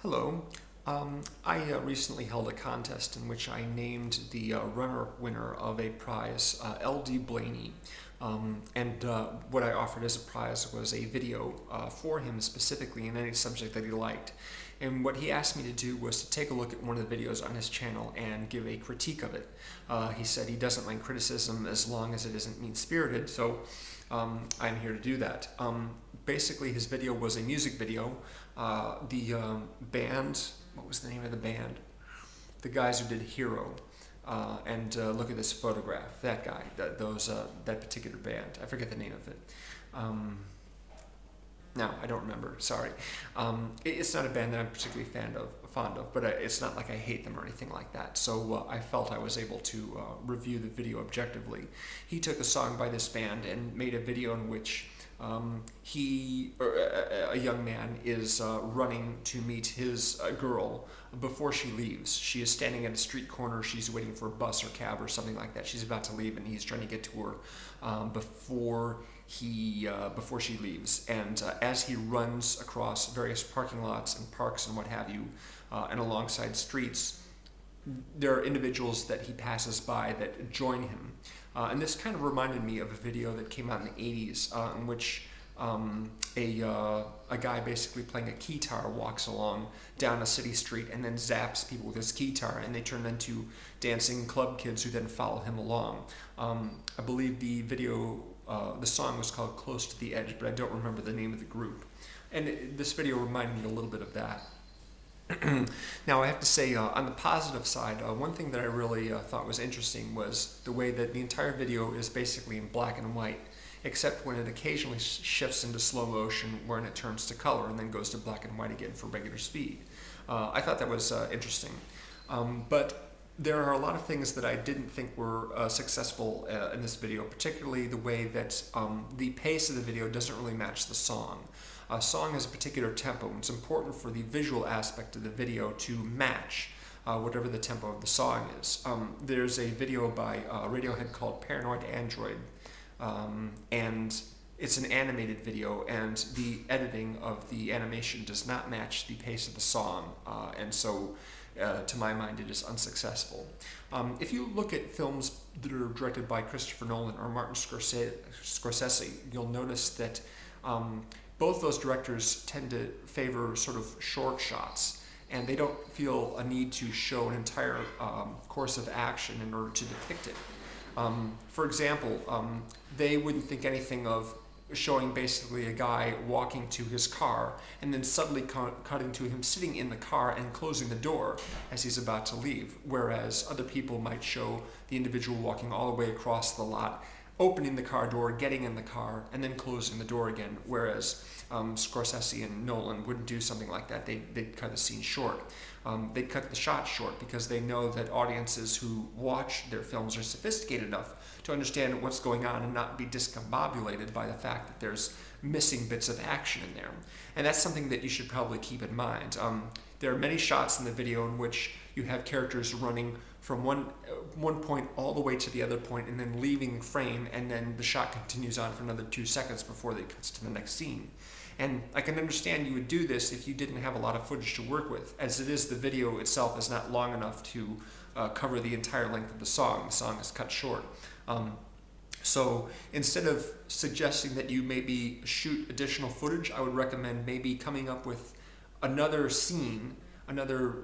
Hello. I recently held a contest in which I named the runner winner of a prize, LDBlaney. And what I offered as a prize was a video for him specifically in any subject that he liked. And what he asked me to do was to take a look at one of the videos on his channel and give a critique of it. He said he doesn't mind criticism as long as it isn't mean-spirited, so I'm here to do that. Basically, his video was a music video. The band, what was the name of the band? The guys who did Hero. Look at this photograph. That guy, that particular band. I forget the name of it. No, I don't remember. Sorry. It's not a band that I'm particularly fond of, but it's not like I hate them or anything like that. So I felt I was able to review the video objectively. He took a song by this band and made a video in which a young man is running to meet his girl before she leaves. She is standing at a street corner. She's waiting for a bus or cab or something like that. She's about to leave, and he's trying to get to her before she leaves. And as he runs across various parking lots and parks and what have you, and alongside streets, there are individuals that he passes by that join him. And this kind of reminded me of a video that came out in the 80s in which a guy basically playing a keytar walks along down a city street and then zaps people with his keytar, and they turn into dancing club kids who then follow him along. I believe the song was called Close to the Edge, but I don't remember the name of the group. And this video reminded me a little bit of that. Now, I have to say, on the positive side, one thing that I really thought was interesting was the way that the entire video is basically in black and white, except when it occasionally shifts into slow motion, wherein it turns to color and then goes to black and white again for regular speed. I thought that was interesting. But there are a lot of things that I didn't think were successful in this video, particularly the way that the pace of the video doesn't really match the song. A song has a particular tempo, and it's important for the visual aspect of the video to match whatever the tempo of the song is. There's a video by Radiohead called Paranoid Android, and it's an animated video, and the editing of the animation does not match the pace of the song, and so to my mind it is unsuccessful. If you look at films that are directed by Christopher Nolan or Martin Scorsese, you'll notice that both those directors tend to favor sort of short shots, and they don't feel a need to show an entire course of action in order to depict it. For example, they wouldn't think anything of showing basically a guy walking to his car and then suddenly cutting to him sitting in the car and closing the door as he's about to leave, whereas other people might show the individual walking all the way across the lot, opening the car door, getting in the car, and then closing the door again, whereas Scorsese and Nolan wouldn't do something like that. They'd cut the scene short. They'd cut the shot short because they know that audiences who watch their films are sophisticated enough to understand what's going on and not be discombobulated by the fact that there's missing bits of action in there. And that's something that you should probably keep in mind. There are many shots in the video in which you have characters running from one point all the way to the other point and then leaving the frame, and then the shot continues on for another 2 seconds before they cuts to the next scene. And I can understand you would do this if you didn't have a lot of footage to work with. As it is, the video itself is not long enough to cover the entire length of the song. The song is cut short. So instead of suggesting that you maybe shoot additional footage, I would recommend maybe coming up with another scene, another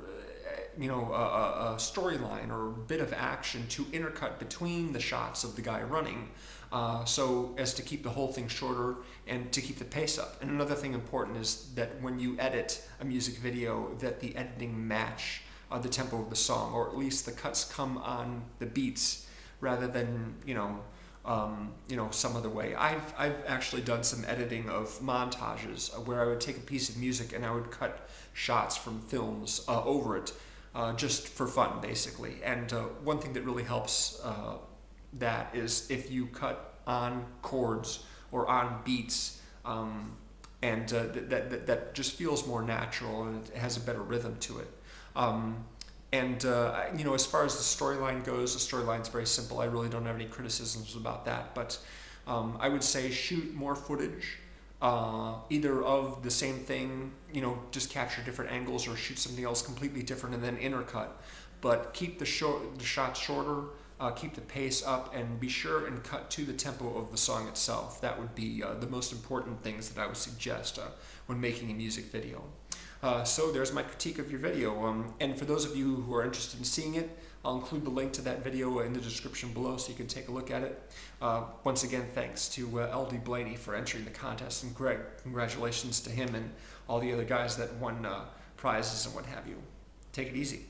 a storyline or bit of action to intercut between the shots of the guy running, so as to keep the whole thing shorter and to keep the pace up. And another thing important is that when you edit a music video, that the editing match the tempo of the song, or at least the cuts come on the beats rather than some other way. I've actually done some editing of montages where I would take a piece of music and I would cut shots from films over it, just for fun, basically. And one thing that really helps that is if you cut on chords or on beats, and that just feels more natural and it has a better rhythm to it. As far as the storyline goes, the storyline's very simple. I really don't have any criticisms about that, but I would say shoot more footage, either of the same thing, just capture different angles or shoot something else completely different and then intercut. But keep the shots shorter, keep the pace up, and be sure and cut to the tempo of the song itself. That would be the most important things that I would suggest when making a music video. So there's my critique of your video. And for those of you who are interested in seeing it, I'll include the link to that video in the description below so you can take a look at it. Once again, thanks to LDBlaney for entering the contest, and Greg, congratulations to him and all the other guys that won prizes and what have you. Take it easy.